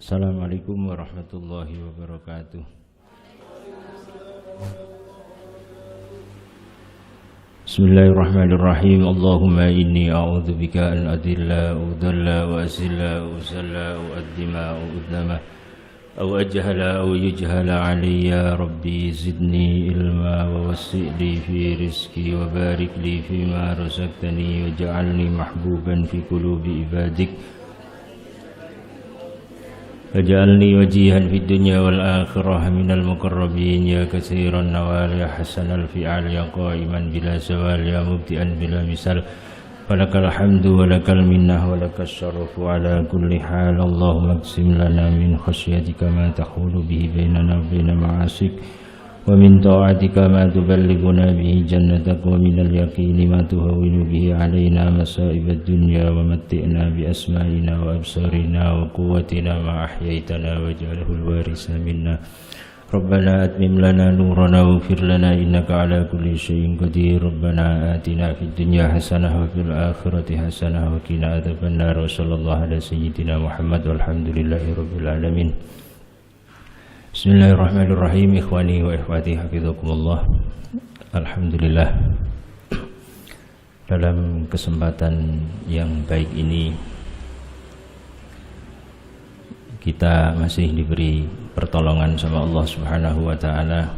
Assalamualaikum warahmatullahi wabarakatuh. Bismillahirrahmanirrahim. Allahumma inni a'udzubika an adilla udalla wa asilla usalla uaddima uddama aw ajhala aw yujhala alayya rabbi zidni ilma wa wasi' fi rizqi wa barik li fima razaqtani waj'alni mahbuban fi qulubi ibadik waj'alni wajihan fid dunya wal akhirah minal muqarrabin ya katsiran nawal ya hasanal fi'al ya qa'iman bila zawal ya mubti'an bila misal falakal hamdu wa lakal minnah wa lakas syarafu ala kulli hal. Allahumma qsim lana min khasyatika ma tahulu bihi bainana wa baina ma'asik wa min ta'atika ma tuballighuna bihi jannatak wa minal yaqini ma tuhawwinu bihi alaina masa'ibad dunya wa matti'na bi asma'ina wa absarina wa quwwatina ma ahyaitana waj'alhu al-warisa minna. Rabbana atmim lana nurana waghfir lana innaka ala kulli syai'in qadir. Rabbana atina fid dunya hasanah wa fil akhirati hasanah wa qina adzabannar. Wa sallallahu ala sayyidina Muhammad walhamdulillahi rabbil alamin. Bismillahirrahmanirrahim. Ikhwani wa ikhwati hafizakumullah. Alhamdulillah, dalam kesempatan yang baik ini kita masih diberi pertolongan sama Allah Subhanahu wa taala.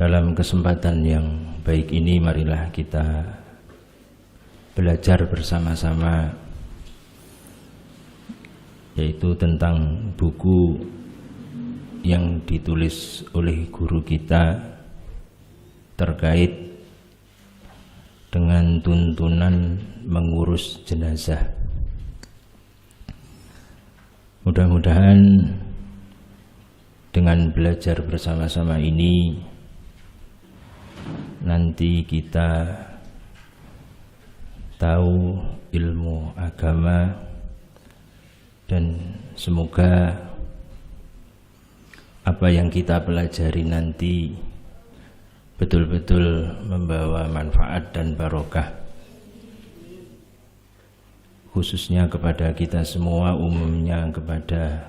Dalam kesempatan yang baik ini marilah kita belajar bersama-sama, yaitu tentang buku yang ditulis oleh guru kita terkait dengan tuntunan mengurus jenazah. Mudah-mudahan dengan belajar bersama-sama ini nanti kita tahu ilmu agama dan semoga apa yang kita pelajari nanti betul-betul membawa manfaat dan barokah, khususnya kepada kita semua, umumnya kepada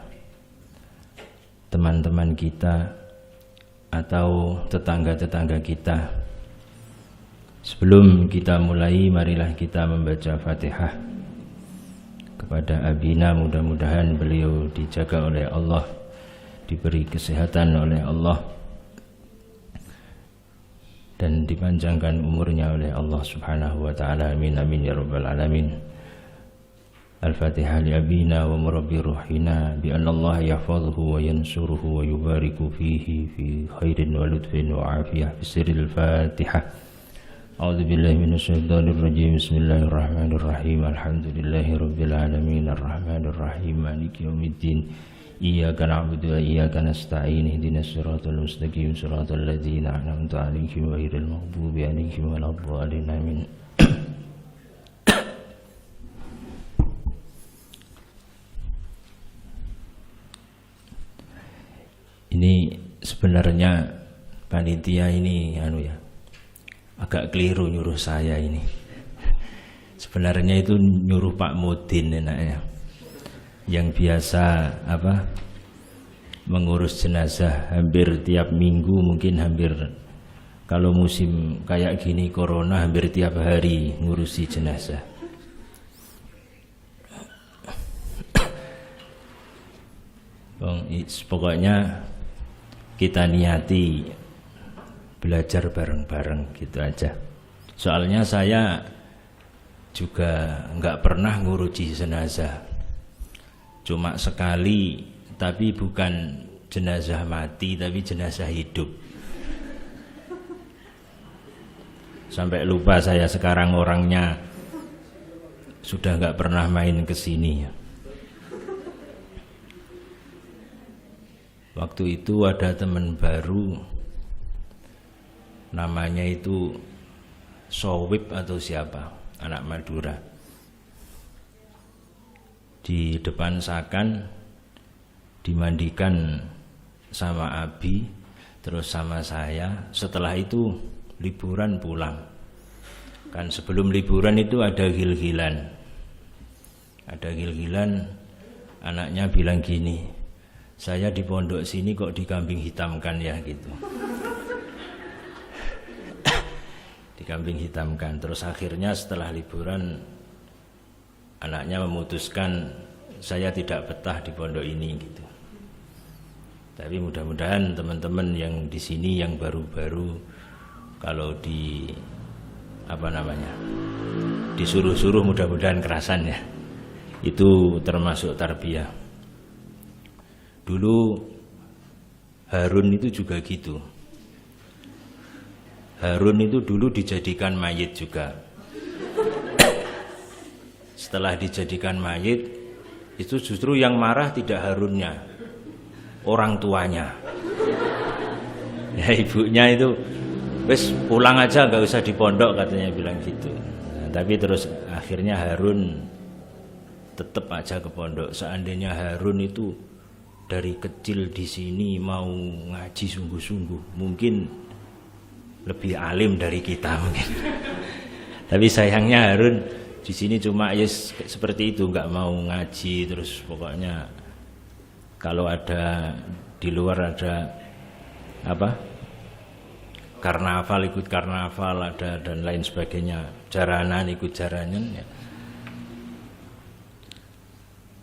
teman-teman kita atau tetangga-tetangga kita. Sebelum kita mulai, marilah kita membaca Fatihah kepada Abina. Mudah-mudahan beliau dijaga oleh Allah, diberi kesehatan oleh Allah, dan dipanjangkan umurnya oleh Allah Subhanahu wa ta'ala. Amin amin ya rabbal alamin. Al-Fatihah li abina wa murabbi ruhina bi anna Allah yahfazuhu wa yansuruhu wa yubariku fihi fi khairin wa lutfin wa afiyah fi sirril Fatihah. A'udzu billahi minasyaitonir rajim. Bismillahirrahmanirrahim. Alhamdulillahi rabbil alamin arrahmanir rahim maliki yaumiddin. Iyyaka na'budu wa iyyaka nasta'in. Ihdinas siratal mustaqim siratal ladzina an'amta 'alaihim ghairil maghdubi 'alaihim waladdallin. Amin. Ini sebenarnya panitia ini agak keliru nyuruh saya ini. Sebenarnya itu nyuruh Pak Mudin enaknya, yang biasa mengurus jenazah hampir tiap minggu, mungkin hampir kalau musim kayak gini corona hampir tiap hari ngurusi jenazah. Pokoknya kita niati belajar bareng-bareng gitu aja. Soalnya saya juga nggak pernah ngurusi jenazah, cuma sekali, tapi bukan jenazah mati, tapi jenazah hidup. Sampai lupa saya sekarang orangnya, sudah nggak pernah main ke sini. Waktu itu ada teman baru, namanya itu Sowip atau siapa, anak Madura. Di depan Sakan dimandikan sama Abi, terus sama saya. Setelah itu liburan pulang. Kan sebelum liburan itu ada gil-gilan, Ada gil-gilan, anaknya bilang gini, saya di pondok sini kok dikambing hitamkan ya gitu. Dikambing hitamkan. Terus akhirnya setelah liburan anaknya memutuskan saya tidak betah di pondok ini gitu. Tapi mudah-mudahan teman-teman yang di sini yang baru-baru kalau disuruh-suruh mudah-mudahan kerasan ya. Itu termasuk tarbiyah. Dulu Harun itu juga gitu. Harun itu dulu dijadikan mayit juga. Setelah dijadikan mayit, itu justru yang marah tidak Harunnya, orang tuanya. Ya ibunya itu, wes pulang aja gak usah di pondok katanya bilang gitu. Nah, tapi terus akhirnya Harun tetap aja ke pondok. Seandainya Harun itu dari kecil di sini mau ngaji sungguh-sungguh, mungkin lebih alim dari kita mungkin. Tapi sayangnya Harun di sini cuma yes seperti itu, nggak mau ngaji, terus pokoknya kalau ada di luar ada apa karnaval ikut karnaval ada dan lain sebagainya, jaranan ikut jaranan ya.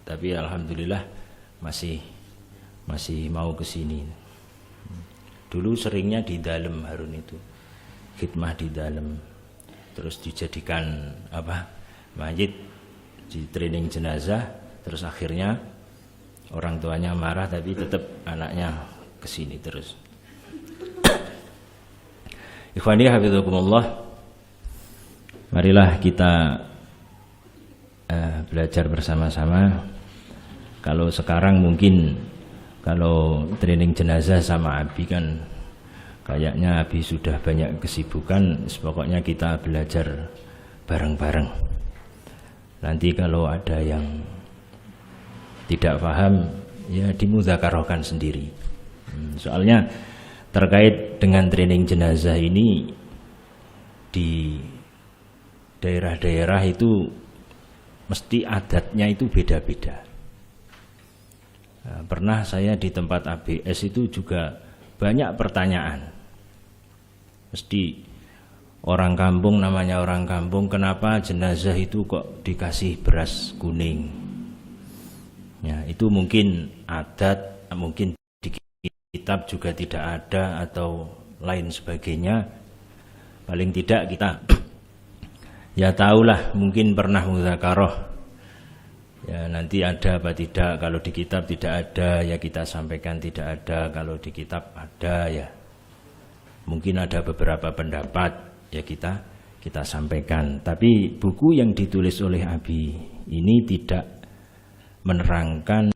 Tapi alhamdulillah masih mau ke sini. Dulu seringnya di dalam Harun itu khidmah di dalam, terus dijadikan mayit, di training jenazah, terus akhirnya orang tuanya marah tapi tetap anaknya ke sini terus. Ikhwani hafizakumullah, marilah kita belajar bersama-sama. Kalau sekarang mungkin kalau training jenazah sama Abi kan kayaknya Abi sudah banyak kesibukan, pokoknya kita belajar bareng-bareng. Nanti kalau ada yang tidak paham ya dimudzakarahkan sendiri. Soalnya terkait dengan training jenazah ini di daerah-daerah itu mesti adatnya itu beda-beda. Nah, pernah saya di tempat ABS itu juga banyak pertanyaan. Mesti orang kampung, namanya orang kampung, kenapa jenazah itu kok dikasih beras kuning? Ya, itu mungkin adat, mungkin di kitab juga tidak ada atau lain sebagainya. Paling tidak kita ya tahulah, mungkin pernah mudzakarah. Ya nanti ada apa tidak, kalau di kitab tidak ada ya kita sampaikan tidak ada, kalau di kitab ada ya mungkin ada beberapa pendapat ya kita sampaikan. Tapi buku yang ditulis oleh Abi ini tidak menerangkan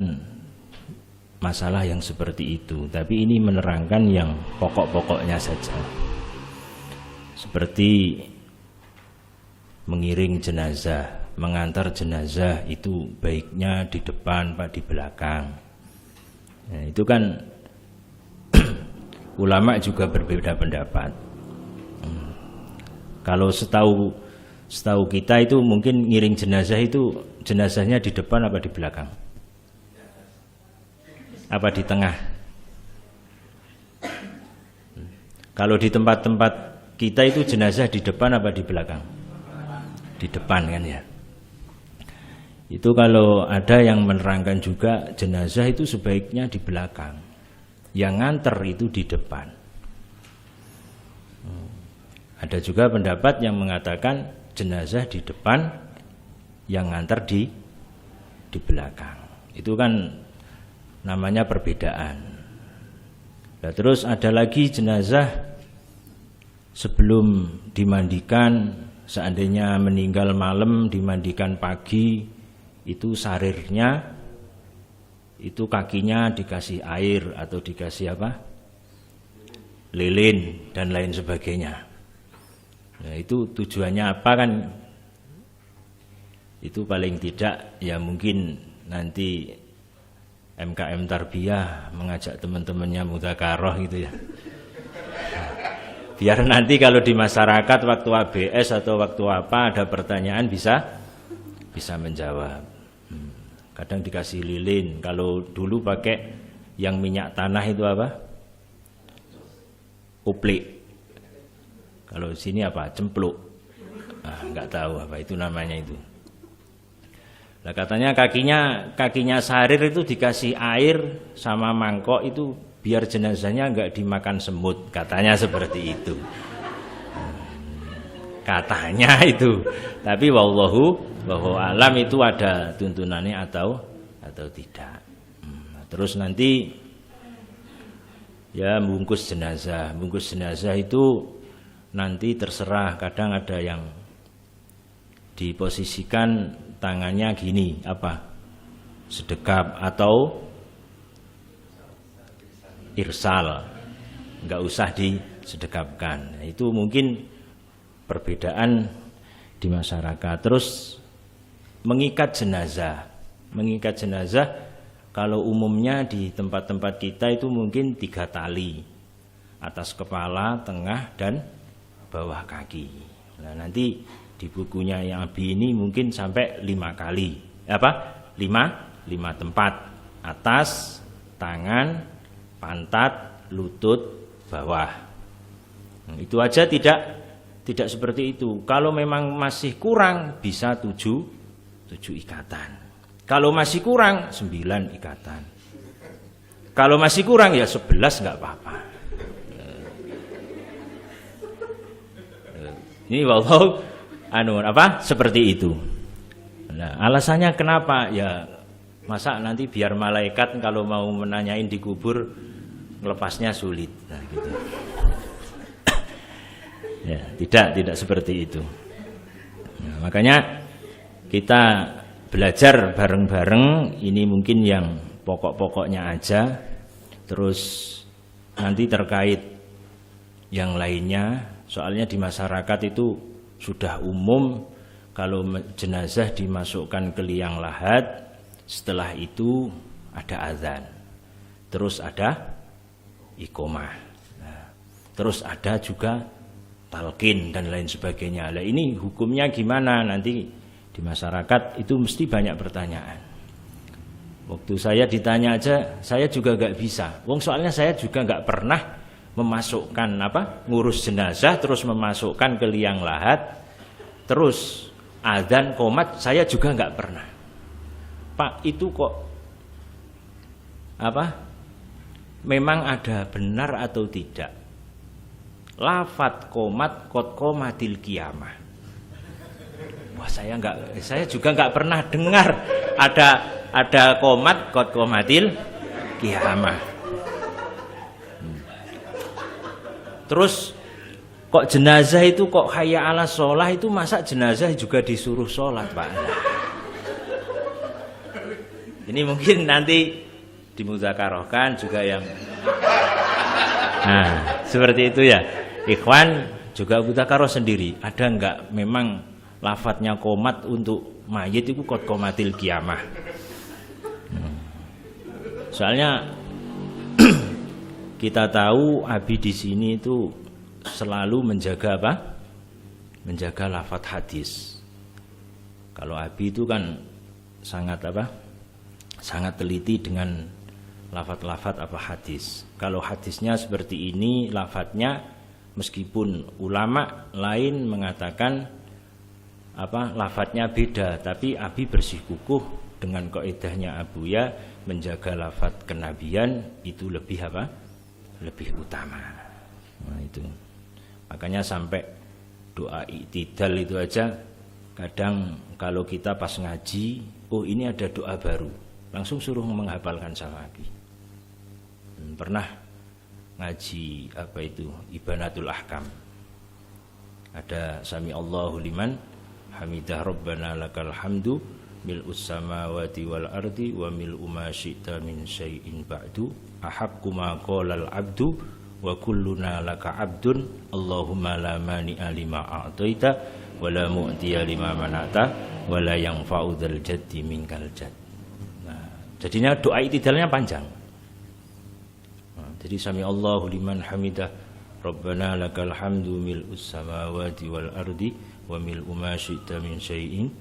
masalah yang seperti itu, tapi ini menerangkan yang pokok-pokoknya saja, seperti mengiring jenazah, mengantar jenazah itu baiknya di depan apa di belakang. Nah, itu kan ulama juga berbeda pendapat. Kalau setahu kita itu mungkin ngiring jenazah itu jenazahnya di depan apa di belakang? Apa di tengah? Kalau di tempat-tempat kita itu jenazah di depan apa di belakang? Di depan kan ya. Itu kalau ada yang menerangkan juga jenazah itu sebaiknya di belakang, yang nganter itu di depan. Ada juga pendapat yang mengatakan jenazah di depan, yang nganter di belakang. Itu kan namanya perbedaan. Nah, terus ada lagi jenazah sebelum dimandikan, seandainya meninggal malam dimandikan pagi, itu sarirnya itu kakinya dikasih air atau dikasih lilin dan lain sebagainya. Nah, itu tujuannya apa kan? Itu paling tidak ya mungkin nanti MKM Tarbiyah mengajak teman-temannya mudzakarah gitu ya. Biar nanti kalau di masyarakat waktu ABS atau waktu apa ada pertanyaan bisa menjawab. kadang dikasih lilin. Kalau dulu pakai yang minyak tanah itu apa? Uplik. Kalau sini apa? Cempluk. Nggak tahu apa itu namanya itu. Nah, katanya kakinya Sarir itu dikasih air sama mangkok itu biar jenazahnya nggak dimakan semut, katanya seperti itu. Katanya itu. Tapi wallahu alam itu ada tuntunannya atau tidak. Terus nanti ya bungkus jenazah itu nanti terserah, kadang ada yang diposisikan tangannya gini, apa? Sedekap atau irsal, nggak usah disedekapkan. Nah, itu mungkin perbedaan di masyarakat. Terus mengikat jenazah kalau umumnya di tempat-tempat kita itu mungkin 3 tali, atas kepala, tengah, dan bawah kaki. Nah, nanti di bukunya yang Abi ini mungkin sampai 5 kali. 5 tempat. Atas, tangan, pantat, lutut, bawah. Nah, itu aja tidak seperti itu. Kalau memang masih kurang bisa 7 ikatan. Kalau masih kurang 9 ikatan. Kalau masih kurang ya 11 enggak apa-apa. Ini wallahu seperti itu. Nah, alasannya kenapa? Ya masa nanti biar malaikat kalau mau menanyain di kubur melepasnya sulit. Nah, gitu. Ya, tidak seperti itu. Nah, makanya kita belajar bareng-bareng, ini mungkin yang pokok-pokoknya aja. Terus nanti terkait yang lainnya, soalnya di masyarakat itu sudah umum kalau jenazah dimasukkan ke liang lahat, setelah itu ada azan, terus ada iqomah, terus ada juga talqin dan lain sebagainya. Nah, ini hukumnya gimana? Nanti di masyarakat itu mesti banyak pertanyaan. Waktu saya ditanya aja, saya juga nggak bisa. Soalnya saya juga nggak pernah memasukkan ngurus jenazah terus memasukkan ke liang lahat, terus azan qomat, saya juga nggak pernah. Pak, itu kok memang ada benar atau tidak? Lafat qomat kot qomatil kiamah. Wah, saya juga nggak pernah dengar ada qomat kot qomatil kiamah. Terus kok jenazah itu kok hayya ala sholah itu, masa jenazah juga disuruh sholat, Pak? Ini mungkin nanti dimudzakarahkan juga yang seperti itu ya. Ikhwan juga mudzakarah sendiri. Ada enggak memang lafadznya qomat untuk mayit itu kot qomatil kiamah? Soalnya kita tahu Abi di sini itu selalu menjaga menjaga lafadz hadis. Kalau Abi itu kan sangat sangat teliti dengan lafadz hadis. Kalau hadisnya seperti ini lafadznya, meskipun ulama lain mengatakan lafadznya beda, tapi Abi bersikukuh dengan kaidahnya Abuya, menjaga lafadz kenabian itu lebih lebih utama. Nah, itu makanya sampai doa iktidal itu aja kadang kalau kita pas ngaji, oh ini ada doa baru, langsung suruh menghafalkan sama Abi. Pernah ngaji Ibanatul Ahkam, ada sami Allahu liman hamidah rabbana lakal hamdu mil'us samawati wal ardi wa mil'u ma syi'ta min syai'in ba'du ahaqqu ma qalal abdu wa kulluna laka abdun Allahumma la mani'a lima a'taita wa la mu'tiya lima mana'ta wa la yanfa'u dzal jaddi minkal jadd. Nah, jadinya doa iktidalnya panjang. Jadi sami Allahu liman hamidah rabbana lakal hamdu mil'us samawati wal ardi wa mil'u ma syi'ta min syai'in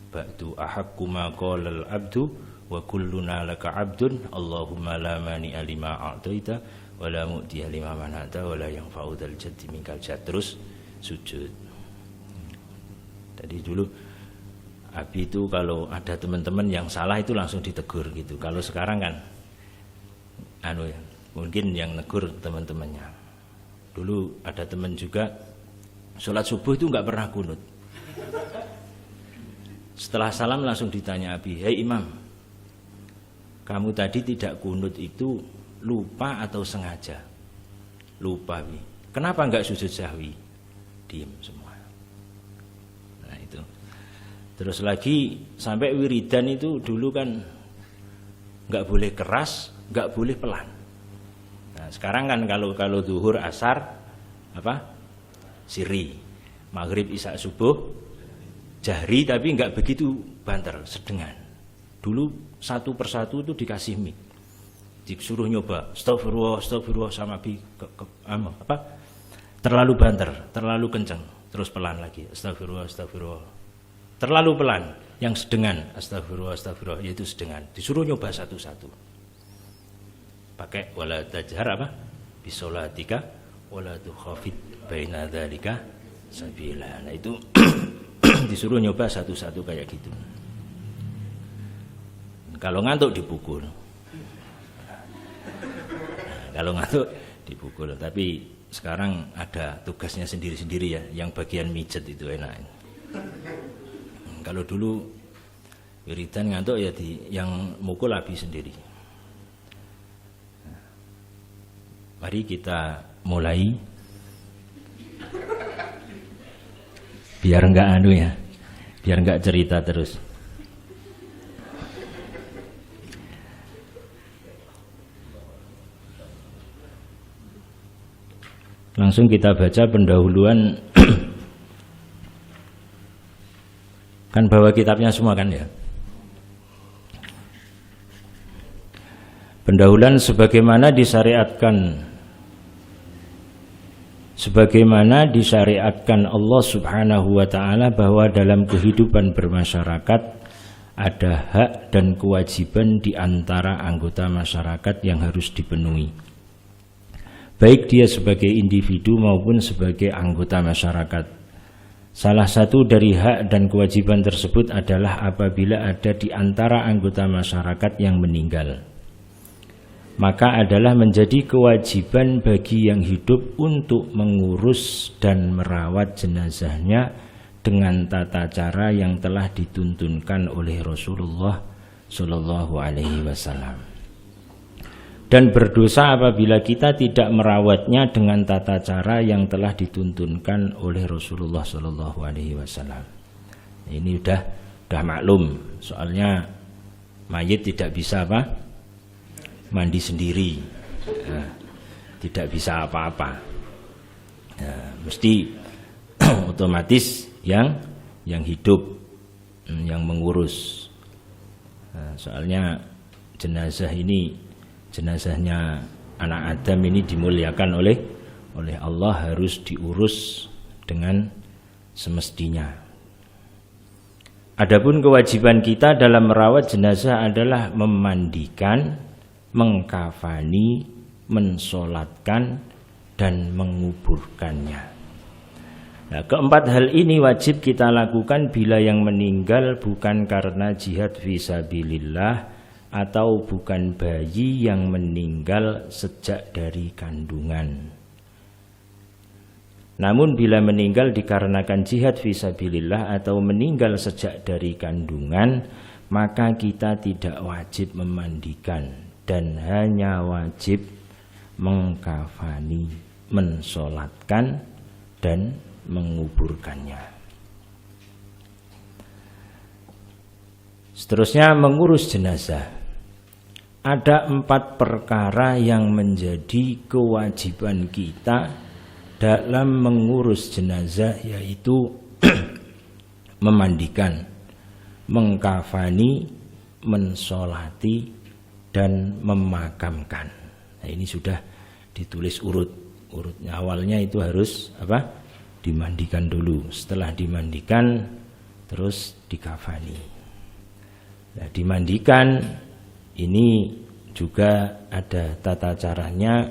ba'du ahaqqu ma qalal abdu wa kulluna laka 'abdun Allahumma la mani'a lima a'taita wa la mu'tiya lima mana'ta wa la yanfa'u dzal jaddi minkal jadd. Terus sujud. Tadi dulu Abi itu kalau ada teman-teman yang salah itu langsung ditegur gitu. Kalau sekarang kan mungkin yang negur teman-temannya. Dulu ada teman juga sholat subuh itu nggak pernah kunut. Setelah salam langsung ditanya Abi, "Hei Imam, kamu tadi tidak kunut itu lupa atau sengaja?" "Lupa, Bi." "Kenapa nggak sujud sahwi?" Diem semua. Nah itu. Terus lagi sampai wiridan itu dulu kan nggak boleh keras, nggak boleh pelan. Nah sekarang kan kalau zuhur asar sirri, maghrib isya subuh jahri, tapi nggak begitu banter, sedengan. Dulu satu persatu itu dikasih mic, disuruh nyoba astagfirullah sama bi terlalu banter, terlalu kenceng, terus pelan lagi astagfirullah. Terlalu pelan, yang sedengan astagfirullah, yaitu sedengan. Disuruh nyoba satu-satu. Pakai wala tajhar bisolatika wala tukhafid baina dzalika sabila. Nah itu disuruh nyoba satu-satu kayak gitu. Kalau ngantuk dipukul. Kalau ngantuk dipukul. Tapi sekarang ada tugasnya sendiri-sendiri ya. Yang bagian mijet itu enak. Kalau dulu wiridan ngantuk ya yang mukul Abi sendiri. Mari kita mulai. Biar enggak biar enggak cerita terus. Langsung kita baca pendahuluan. Kan bawa kitabnya semua kan ya. Pendahuluan sebagaimana disyariatkan Allah Subhanahu wa taala bahwa dalam kehidupan bermasyarakat ada hak dan kewajiban di antara anggota masyarakat yang harus dipenuhi. Baik dia sebagai individu maupun sebagai anggota masyarakat. Salah satu dari hak dan kewajiban tersebut adalah apabila ada di antara anggota masyarakat yang meninggal, maka adalah menjadi kewajiban bagi yang hidup untuk mengurus dan merawat jenazahnya dengan tata cara yang telah dituntunkan oleh Rasulullah Shallallahu Alaihi Wasallam. Dan berdosa apabila kita tidak merawatnya dengan tata cara yang telah dituntunkan oleh Rasulullah Shallallahu Alaihi Wasallam. Ini udah maklum, soalnya mayit tidak bisa mandi sendiri, tidak bisa apa-apa. Mesti otomatis yang hidup yang mengurus. Soalnya jenazahnya anak Adam ini dimuliakan oleh Allah, harus diurus dengan semestinya. Adapun kewajiban kita dalam merawat jenazah adalah memandikan, mengkafani, mensolatkan, dan menguburkannya. Nah, keempat hal ini wajib kita lakukan bila yang meninggal bukan karena jihad fisabilillah atau bukan bayi yang meninggal sejak dari kandungan. Namun bila meninggal dikarenakan jihad fisabilillah atau meninggal sejak dari kandungan, maka kita tidak wajib memandikan dan hanya wajib mengkafani, mensolatkan, dan menguburkannya. Seterusnya mengurus jenazah. Ada 4 perkara yang menjadi kewajiban kita dalam mengurus jenazah, yaitu memandikan, mengkafani, mensolati, dan memakamkan. Nah, ini sudah ditulis urutnya. Awalnya itu harus dimandikan dulu. Setelah dimandikan terus dikafani. Nah, dimandikan Ini juga ada tata caranya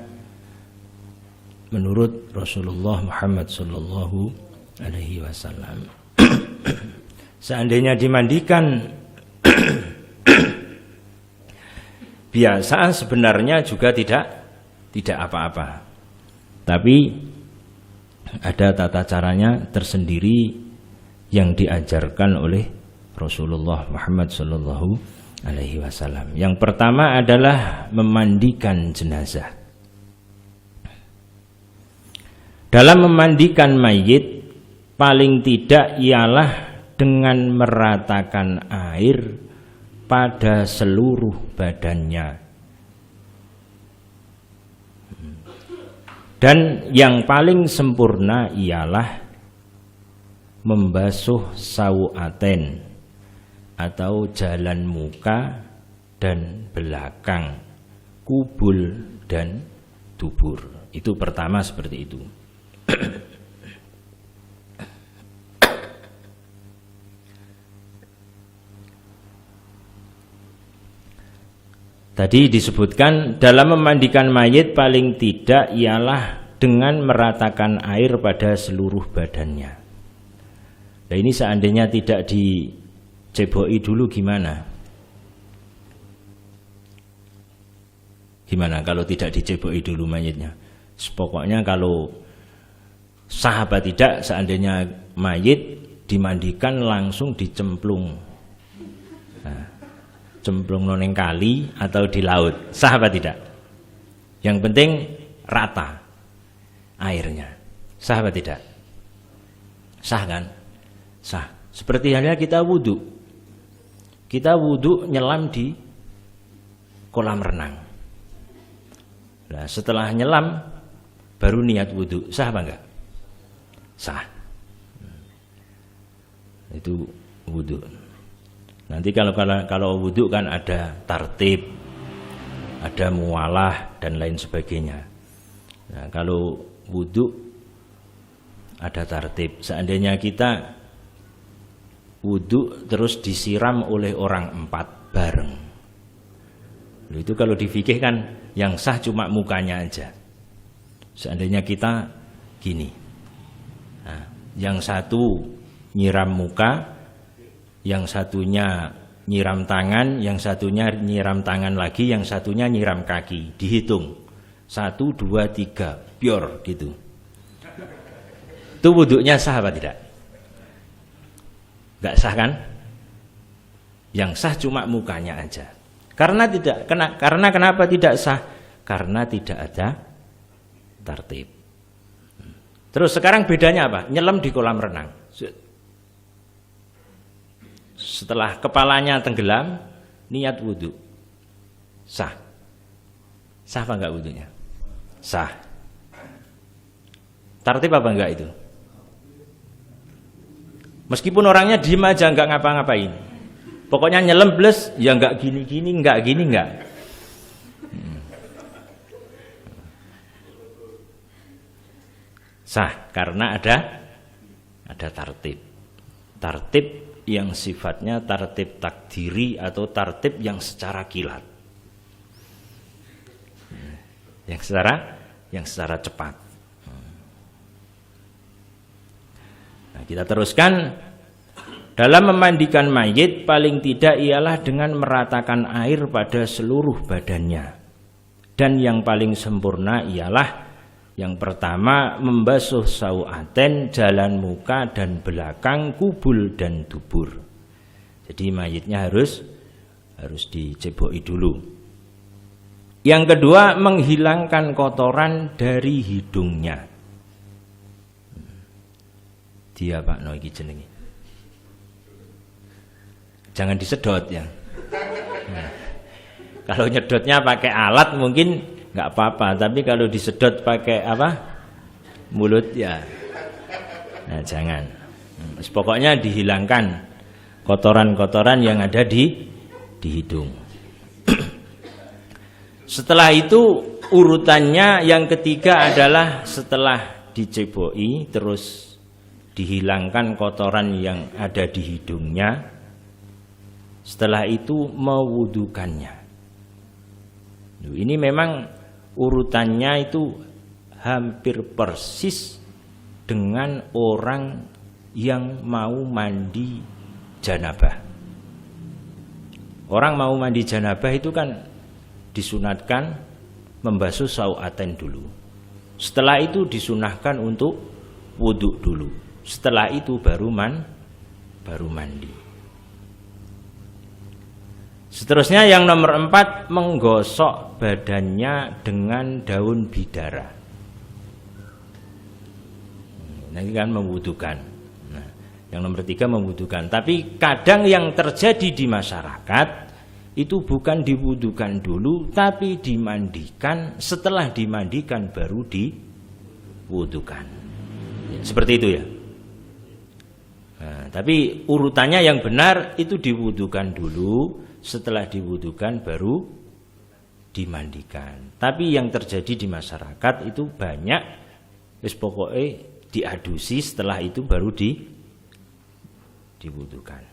menurut Rasulullah Muhammad sallallahu alaihi wasallam. Seandainya dimandikan biasa sebenarnya juga tidak apa-apa. Tapi ada tata caranya tersendiri yang diajarkan oleh Rasulullah Muhammad sallallahu alaihi wasallam. Yang pertama adalah memandikan jenazah. Dalam memandikan mayit paling tidak ialah dengan meratakan air pada seluruh badannya. Dan yang paling sempurna ialah membasuh sawuaten atau jalan muka dan belakang, kubul dan dubur. Itu pertama seperti itu. Tadi disebutkan dalam memandikan mayit paling tidak ialah dengan meratakan air pada seluruh badannya. Nah, ini seandainya tidak diceboi dulu gimana? Gimana kalau tidak diceboi dulu mayitnya? Pokoknya kalau sah apa tidak, seandainya mayit dimandikan langsung dicemplung. Nah, cemplung noneng kali atau di laut, sah apa tidak? Yang penting rata airnya, sah apa tidak? Sah kan? Sah. Seperti halnya kita wudhu nyelam di kolam renang. Nah, setelah nyelam baru niat wudhu, sah apa enggak? Sah. Itu wudhu. Nanti kalau wudhu kan ada tartib, ada mualah dan lain sebagainya. Nah, kalau wudhu ada tartib. Seandainya kita wudhu terus disiram oleh orang 4 bareng, itu kalau di fikih kan yang sah cuma mukanya aja. Seandainya kita gini, nah, yang satu nyiram muka, yang satunya nyiram tangan, yang satunya nyiram tangan lagi, yang satunya nyiram kaki, dihitung 1, 2, 3, pior gitu. Itu wudhunya sah apa tidak? Enggak sah kan? Yang sah cuma mukanya aja. Karena kenapa tidak sah? Karena tidak ada tartib. Terus sekarang bedanya apa? Nyelam di kolam renang. Setelah kepalanya tenggelam, niat wudhu, sah. Sah apa enggak wudhunya? Sah. Tartib apa enggak itu? Meskipun orangnya diem aja, enggak ngapa-ngapain, pokoknya nyelam bles, ya enggak gini-gini, enggak gini, enggak. Sah, karena ada tartib. Tartib yang sifatnya tartib takdiri atau tartib yang secara kilat, yang secara cepat. Nah, kita teruskan. Dalam memandikan mayit paling tidak ialah dengan meratakan air pada seluruh badannya. Dan yang paling sempurna ialah yang pertama membasuh sawuaten, jalan muka dan belakang, kubul dan dubur. Jadi mayitnya harus diceboi dulu. Yang kedua menghilangkan kotoran dari hidungnya. Dia Pak no iki jenenge. Jangan disedot ya. Nah, kalau nyedotnya pakai alat mungkin nggak apa-apa, tapi kalau disedot pakai apa? Mulut ya. Nah, jangan. Pokoknya dihilangkan kotoran-kotoran yang ada di hidung. Setelah itu urutannya yang ketiga adalah setelah diceboi terus dihilangkan kotoran yang ada di hidungnya. Setelah itu mewudukannya. Ini memang urutannya itu hampir persis dengan orang yang mau mandi janabah. Orang mau mandi janabah itu kan disunatkan membasuh sau'aten dulu. Setelah itu disunahkan untuk wudhu dulu. Setelah itu baru mandi. Seterusnya yang nomor 4, menggosok badannya dengan daun bidara. Nah, ini kan membutuhkan. Nah, yang nomor 3 membutuhkan. Tapi kadang yang terjadi di masyarakat itu bukan diwudukan dulu, tapi dimandikan. Setelah dimandikan baru diwudukan. Seperti itu ya. Nah, tapi urutannya yang benar itu diwudukan dulu. Setelah diwudukan baru dimandikan. Tapi yang terjadi di masyarakat itu banyak wis pokoknya diadusi, setelah itu baru diwudukan.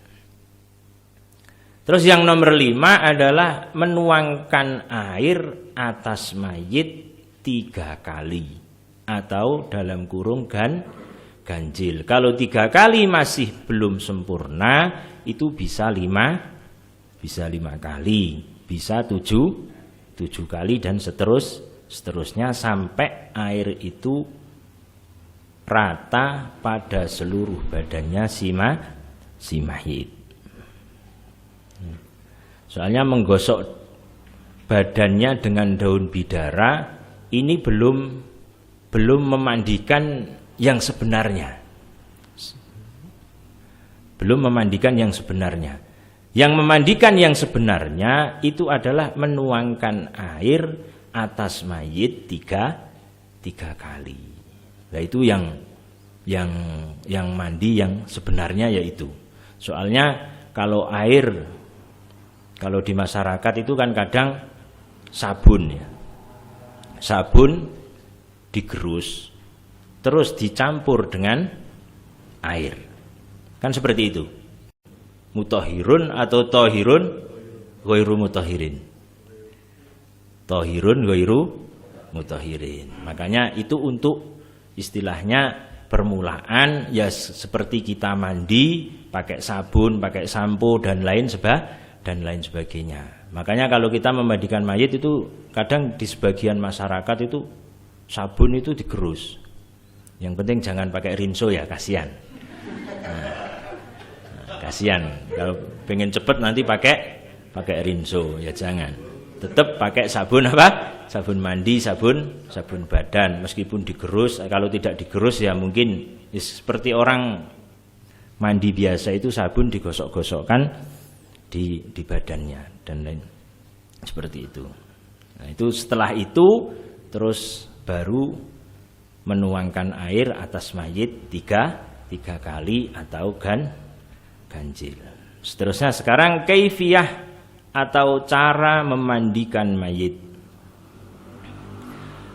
Terus yang nomor 5 adalah menuangkan air atas mayit 3 kali atau dalam kurung ganjil. Kalau 3 kali masih belum sempurna, itu bisa 5 kali, bisa 7 kali dan seterusnya sampai air itu rata pada seluruh badannya si mayit. Soalnya menggosok badannya dengan daun bidara ini belum memandikan yang sebenarnya. Belum memandikan yang sebenarnya. Yang memandikan yang sebenarnya itu adalah menuangkan air atas mayit 3 kali. Nah, itu yang mandi yang sebenarnya yaitu. Soalnya kalau di masyarakat itu kan kadang sabun ya. Sabun digerus terus dicampur dengan air. Kan seperti itu. Mutahhirun atau tahirun ghairu mutahhirin. Tahirun ghairu mutahhirin. Makanya itu untuk istilahnya permulaan ya seperti kita mandi pakai sabun, pakai sampo dan lain sebagainya. Makanya kalau kita memandikan mayit itu kadang di sebagian masyarakat itu sabun itu digerus. Yang penting jangan pakai rinso ya, kasihan. Kasihan kalau pengen cepet nanti pakai rinso ya jangan. Tetap pakai sabun apa? Sabun mandi, sabun badan meskipun digerus. Kalau tidak digerus ya mungkin seperti orang mandi biasa itu sabun digosok-gosokkan di badannya dan lain seperti itu. Nah, itu setelah itu terus baru menuangkan air atas mayit 3 kali atau ganjil. Seterusnya sekarang kaifiyah atau cara memandikan mayit.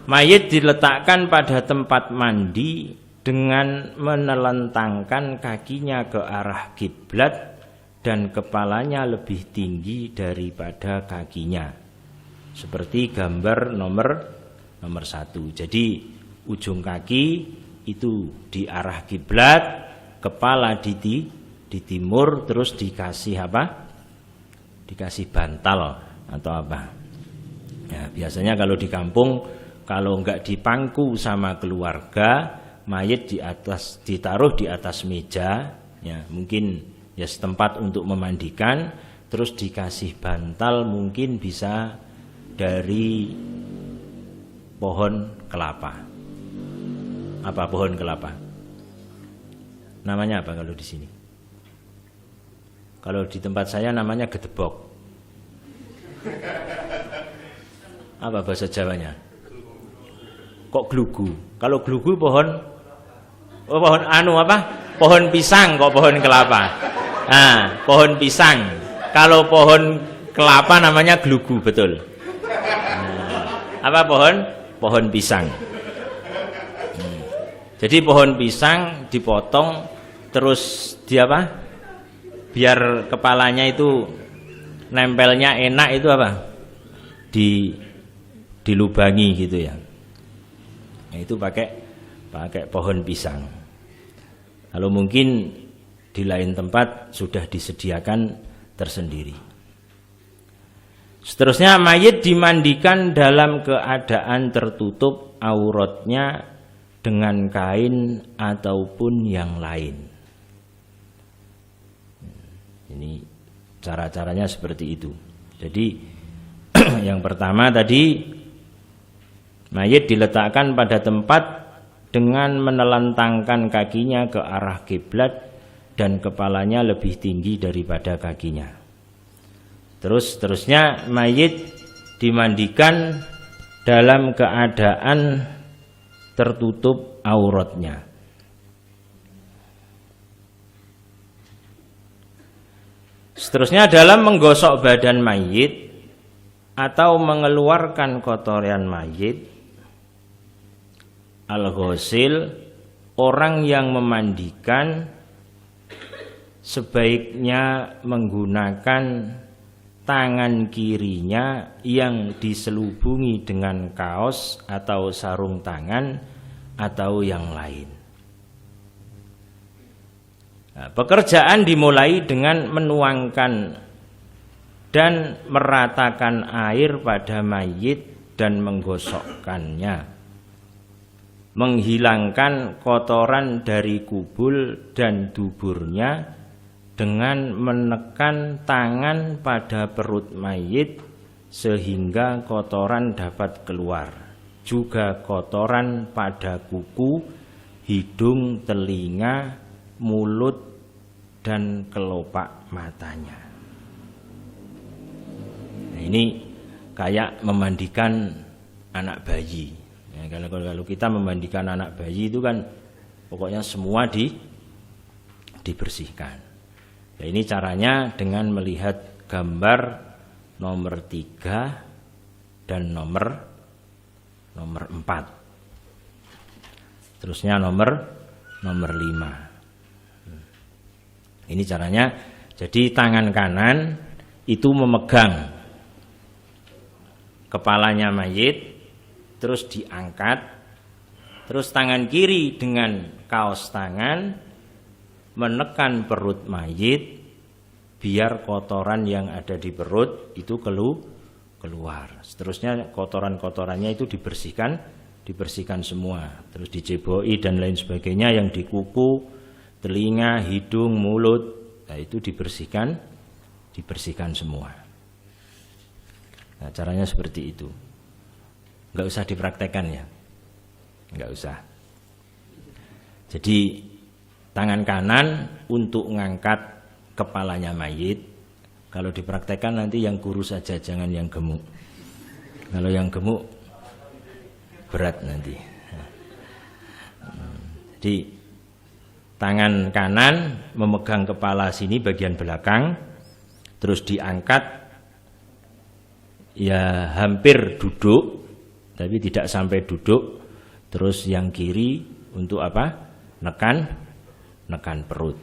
Mayit diletakkan pada tempat mandi dengan menelentangkan kakinya ke arah kiblat dan kepalanya lebih tinggi daripada kakinya. Seperti gambar nomor 1. Jadi ujung kaki itu di arah kiblat, kepala di timur, terus dikasih apa? Dikasih bantal atau apa? Ya, biasanya kalau di kampung kalau enggak dipangku sama keluarga, mayit ditaruh di atas meja, ya mungkin ya setempat untuk memandikan, terus dikasih bantal mungkin bisa dari pohon kelapa. Apa pohon kelapa? Namanya apa kalau di sini? Kalau di tempat saya namanya gedebok. Apa bahasa Jawanya? Kok glugu? Kalau glugu pohon Pohon pisang kok pohon kelapa. Nah, pohon pisang. Kalau pohon kelapa namanya glugu, betul. Nah, apa pohon pisang. Jadi pohon pisang dipotong terus biar kepalanya itu nempelnya enak itu apa? dilubangi gitu ya. Nah, itu pakai pohon pisang. Kalau mungkin di lain tempat sudah disediakan tersendiri. Seterusnya mayit dimandikan dalam keadaan tertutup auratnya dengan kain ataupun yang lain. Ini cara-caranya seperti itu. Jadi yang pertama tadi, mayit diletakkan pada tempat dengan menelentangkan kakinya ke arah kiblat dan kepalanya lebih tinggi daripada kakinya. Terusnya mayit dimandikan dalam keadaan tertutup auratnya. Seterusnya dalam menggosok badan mayit atau mengeluarkan kotoran mayit, al-ghosil, orang yang memandikan sebaiknya menggunakan tangan kirinya yang diselubungi dengan kaos atau sarung tangan atau yang lain. Nah, pekerjaan dimulai dengan menuangkan dan meratakan air pada mayit dan menggosokkannya, menghilangkan kotoran dari kubul dan duburnya dengan menekan tangan pada perut mayit sehingga kotoran dapat keluar, juga kotoran pada kuku, hidung, telinga, mulut, dan kelopak matanya. Nah, ini kayak memandikan anak bayi. Ya, kalau kita memandikan anak bayi itu kan pokoknya semua dibersihkan. Nah, ini caranya dengan melihat gambar nomor 3 dan nomor 4. Terusnya nomor 5. Ini caranya. Jadi tangan kanan itu memegang kepalanya mayit, terus diangkat, terus tangan kiri dengan kaos tangan menekan perut mayit biar kotoran yang ada di perut itu keluar. Seterusnya kotoran-kotorannya itu dibersihkan semua, terus diceboi dan lain sebagainya yang di kuku, telinga, hidung, mulut, nah itu dibersihkan semua. Nah, caranya seperti itu. Enggak usah dipraktekkan ya. Enggak usah. Jadi tangan kanan untuk ngangkat kepalanya mayit. Kalau dipraktekkan nanti yang kurus saja, jangan yang gemuk. Kalau yang gemuk berat nanti. Jadi tangan kanan memegang kepala sini bagian belakang, terus diangkat ya hampir duduk, tapi tidak sampai duduk. Terus yang kiri untuk apa? Nekan perut.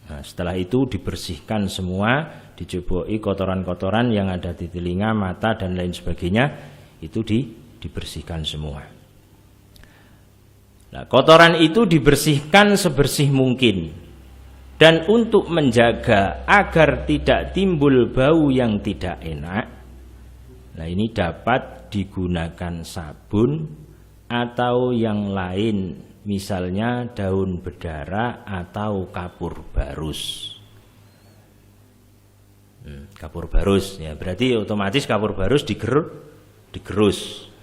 Nah, setelah itu dibersihkan semua, diceboi kotoran-kotoran yang ada di telinga, mata dan lain sebagainya, itu dibersihkan semua. Nah, kotoran itu dibersihkan sebersih mungkin. Dan untuk menjaga agar tidak timbul bau yang tidak enak, nah ini dapat digunakan sabun atau yang lain, misalnya daun bedara atau kapur barus. Kapur barus ya berarti otomatis kapur barus digerus.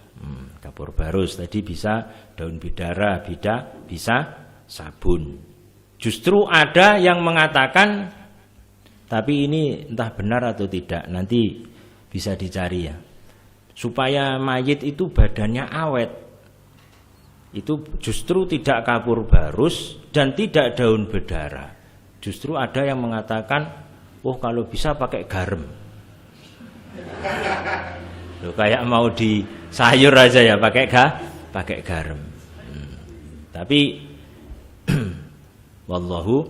Kapur barus tadi bisa daun bidara, bisa sabun. Justru ada yang mengatakan, tapi ini entah benar atau tidak, nanti bisa dicari ya, supaya mayit itu badannya awet, itu justru tidak kapur barus dan tidak daun bedara. Justru ada yang mengatakan, oh kalau bisa pakai garam. Loh, kayak mau di sayur aja ya pakai garam. Tapi wallahu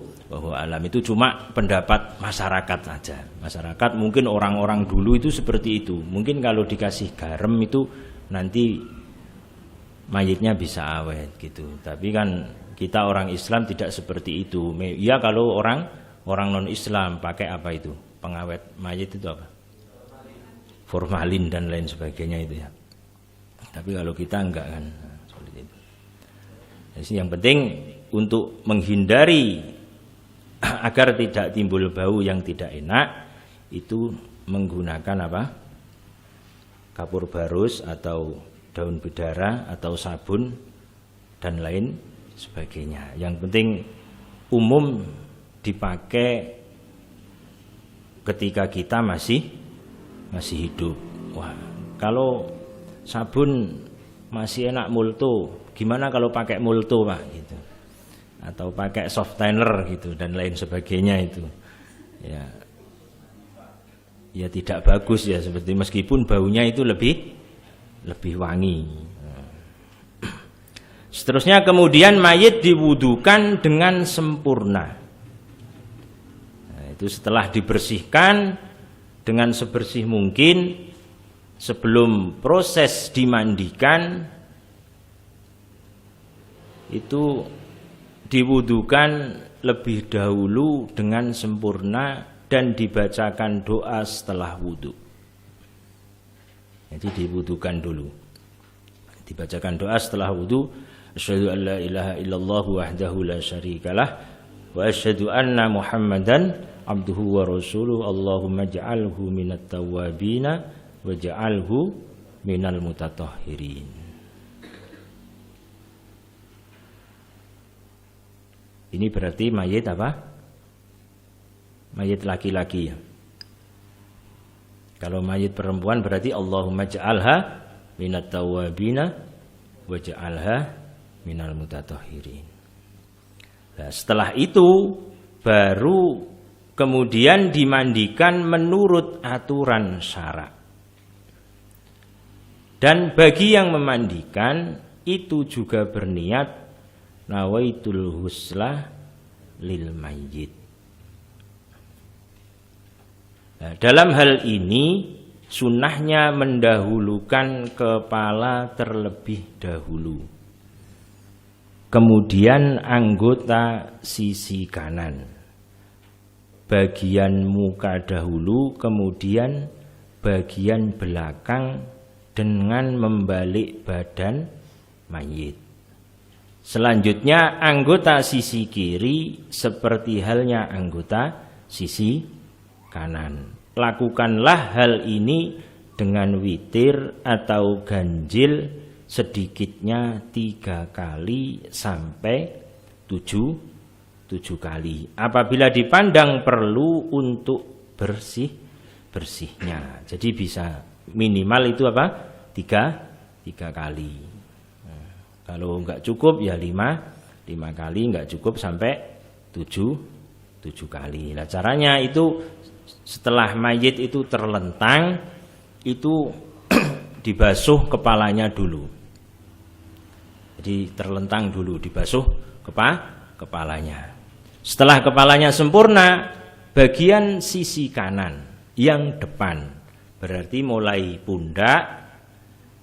alam, itu cuma pendapat masyarakat saja. Masyarakat mungkin orang-orang dulu itu seperti itu. Mungkin kalau dikasih garam itu nanti mayitnya bisa awet gitu. Tapi kan kita orang Islam tidak seperti itu. Ya kalau orang non Islam pakai apa itu? Pengawet mayit itu apa? Formalin dan lain sebagainya itu ya. Tapi kalau kita enggak kan seperti itu. Jadi yang penting untuk menghindari agar tidak timbul bau yang tidak enak itu menggunakan apa? Kapur barus atau daun bidara atau sabun dan lain sebagainya. Yang penting umum dipakai ketika kita masih hidup. Wah, kalau sabun masih enak multo, gimana kalau pakai multo Pak gitu. Atau pakai softener gitu dan lain sebagainya itu. Ya tidak bagus ya, seperti meskipun baunya itu lebih wangi. Seterusnya kemudian mayit diwudukan dengan sempurna. Nah, itu setelah dibersihkan dengan sebersih mungkin, sebelum proses dimandikan itu diwudukan lebih dahulu dengan sempurna dan dibacakan doa setelah wudu. Jadi diwudukan dulu, dibacakan doa setelah wudu. Asyhadu an la ilaha illallah wahdahu la syarikalah wa asyhadu anna Muhammadan abduhu wa rasuluhu. Allahumma ja'alhu minat tawwabina wa ja'alhu minal mutatahhirin. Ini berarti mayit apa? Mayit laki-laki ya. Kalau mayit perempuan berarti Allahumma ja'alha minat tawwabina wa ja'alha minal mutatahhirin. Nah, setelah itu baru kemudian dimandikan menurut aturan syara. Dan bagi yang memandikan itu juga berniat nawaitul husla lil mayyit. Nah, dalam hal ini sunnahnya mendahulukan kepala terlebih dahulu, kemudian anggota sisi kanan, bagian muka dahulu, kemudian bagian belakang dengan membalik badan mayit. Selanjutnya anggota sisi kiri seperti halnya anggota sisi kanan. Lakukanlah hal ini dengan witir atau ganjil sedikitnya 3 kali sampai 7 kali. Apabila dipandang perlu untuk bersihnya. Jadi bisa minimal itu apa? 3 kali. Nah, kalau enggak cukup ya 5 kali, enggak cukup sampai 7 kali. Nah, caranya itu setelah mayit itu terlentang, itu dibasuh kepalanya dulu. Jadi terlentang dulu, dibasuh kepalanya. Setelah kepalanya sempurna, bagian sisi kanan yang depan, berarti mulai pundak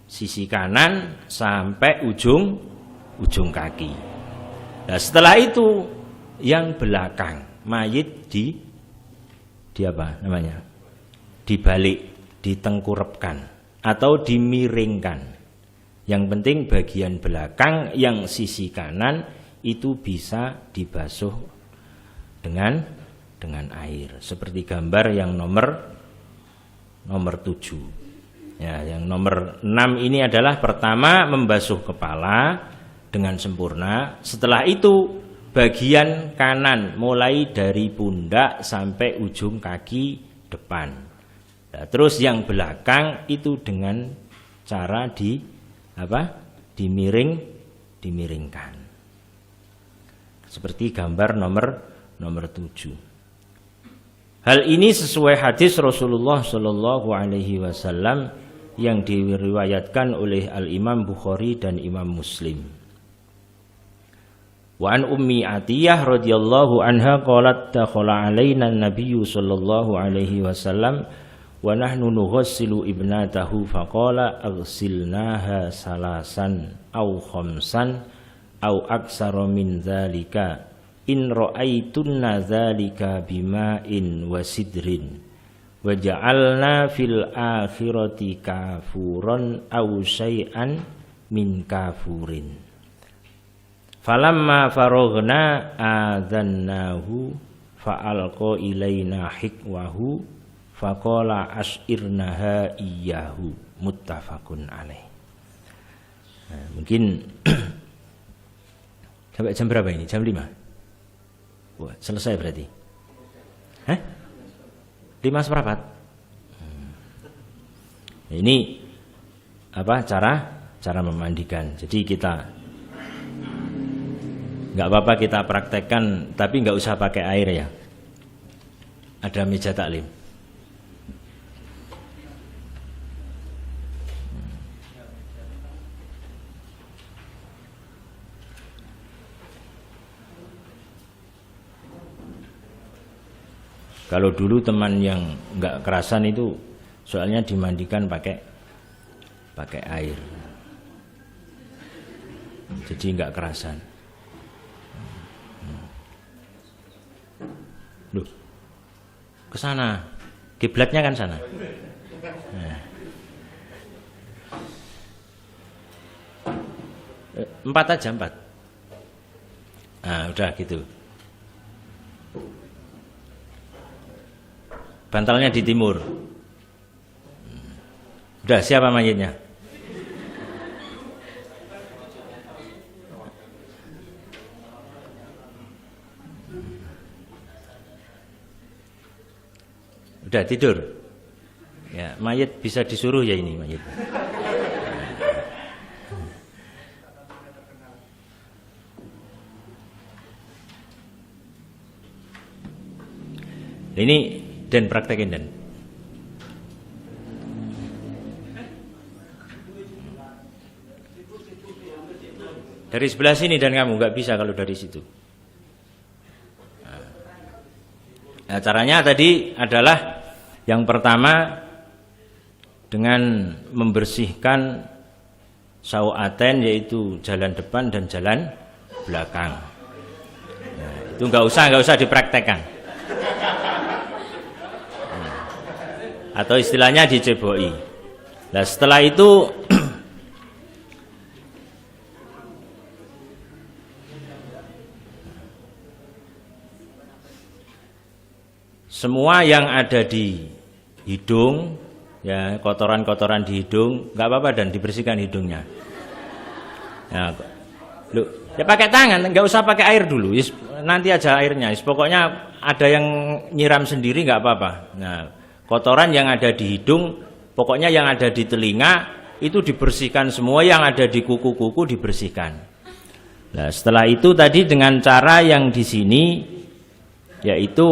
sisi kanan sampai ujung kaki. Nah, setelah itu yang belakang, mayit di apa namanya? Dibalik, ditengkurapkan atau dimiringkan. Yang penting bagian belakang yang sisi kanan itu bisa dibasuh dengan air. Seperti gambar yang nomor 7. Ya, yang nomor 6 ini adalah pertama membasuh kepala dengan sempurna. Setelah itu bagian kanan mulai dari pundak sampai ujung kaki depan. Nah, terus yang belakang itu dengan cara dimiringkan. Seperti gambar nomor 7. Hal ini sesuai hadis Rasulullah Shallallahu Alaihi Wasallam yang diriwayatkan oleh Al Imam Bukhari dan Imam Muslim. Wa an Ummi Atiyah radhiyallahu anha qalat dakhala alaina an-nabiy sallallahu alaihi wasallam wa nahnu nughassilu ibnatahu faqala aghsilnaha salasan au khamsan au aksara min dzalika in ra'aitunna dzalika bima'in wa sidrin wa ja'alna fil akhirati kafuran au syai'an min kafurin falamma faraghna adzannahu fa'alqa ilaina hikwahu faqala ashirnaha iyyahu muttafaqun alaih. Nah, mungkin sampai jam berapa ini? Jam 5? Wah, selesai berarti. Hah? 5:15. Ini apa cara memandikan. Jadi kita nggak apa-apa kita praktekkan, tapi nggak usah pakai air ya. Ada meja taklim. Kalau dulu teman yang nggak kerasan itu soalnya dimandikan pakai air, jadi nggak kerasan. Loh, ke sana, kiblatnya kan sana. Nah. 4 aja 4. Nah, udah gitu. Bantalnya di timur. Udah siapa mayitnya? Udah tidur. Ya, mayit bisa disuruh ya ini mayit. Ini dan praktekin dan. Dari sebelah sini dan kamu nggak bisa kalau dari situ. Nah, caranya tadi adalah yang pertama dengan membersihkan sau'aten, yaitu jalan depan dan jalan belakang. Nah, itu nggak usah dipraktekkan. Atau istilahnya diceboi. Nah, setelah itu semua yang ada di hidung, ya kotoran-kotoran di hidung, nggak apa-apa dan dibersihkan hidungnya. Nah, ya pakai tangan, nggak usah pakai air dulu. Nanti aja airnya. Pokoknya ada yang nyiram sendiri nggak apa-apa. Nah, kotoran yang ada di hidung, pokoknya yang ada di telinga itu dibersihkan semua, yang ada di kuku-kuku dibersihkan. Nah, setelah itu tadi dengan cara yang di sini, yaitu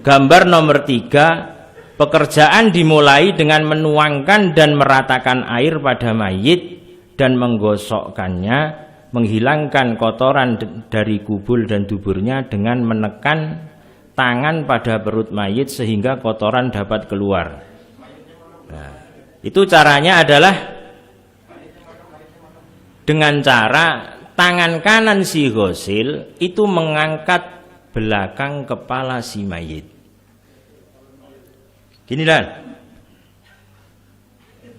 gambar nomor 3, pekerjaan dimulai dengan menuangkan dan meratakan air pada mayit dan menggosokkannya, menghilangkan kotoran dari kubul dan duburnya dengan menekan tangan pada perut mayit sehingga kotoran dapat keluar. Nah, itu caranya adalah dengan cara tangan kanan si ghosil itu mengangkat belakang kepala si mayit. Gini Dan.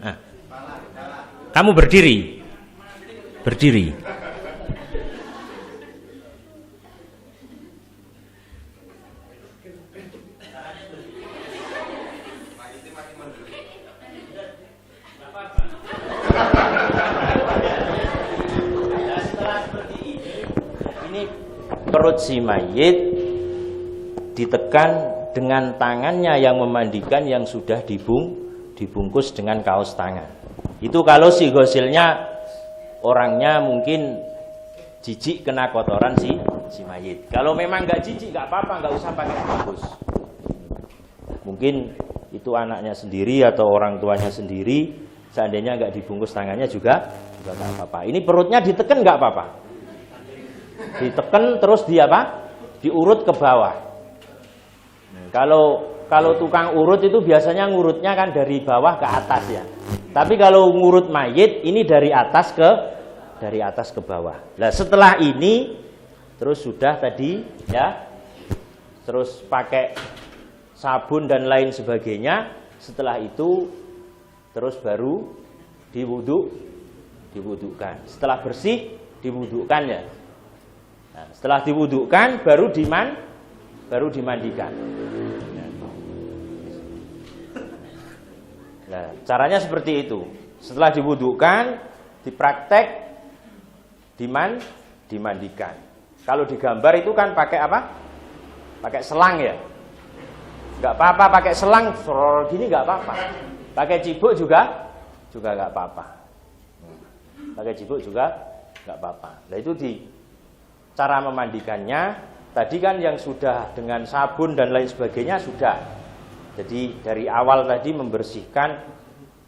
Nah, kamu berdiri. Perut si mayit ditekan dengan tangannya yang memandikan yang sudah dibungkus dengan kaos tangan. Itu kalau si ghosilnya orangnya mungkin jijik kena kotoran si mayit. Kalau memang nggak jijik nggak apa-apa, nggak usah pakai bungkus. Mungkin itu anaknya sendiri atau orang tuanya sendiri, seandainya nggak dibungkus tangannya juga nggak apa-apa. Ini perutnya ditekan nggak apa-apa. Ditekan terus diurut ke bawah. Kalau kalau tukang urut itu biasanya ngurutnya kan dari bawah ke atas ya. Tapi kalau ngurut mayit ini dari atas ke bawah. Nah, setelah ini terus sudah tadi ya. Terus pakai sabun dan lain sebagainya. Setelah itu terus baru diwudukkan. Setelah bersih diwudukkan ya. Nah, setelah diwudukkan baru dimandikan. Nah, caranya seperti itu. Setelah diwudukkan, dipraktek, dimandikan. Kalau digambar itu kan pakai apa? Pakai selang ya. Enggak apa-apa pakai selang, gini enggak apa-apa. Pakai cibuk juga enggak apa-apa. Pakai cibuk juga enggak apa-apa. Nah, itu di cara memandikannya. Tadi kan yang sudah dengan sabun dan lain sebagainya sudah. Jadi dari awal tadi membersihkan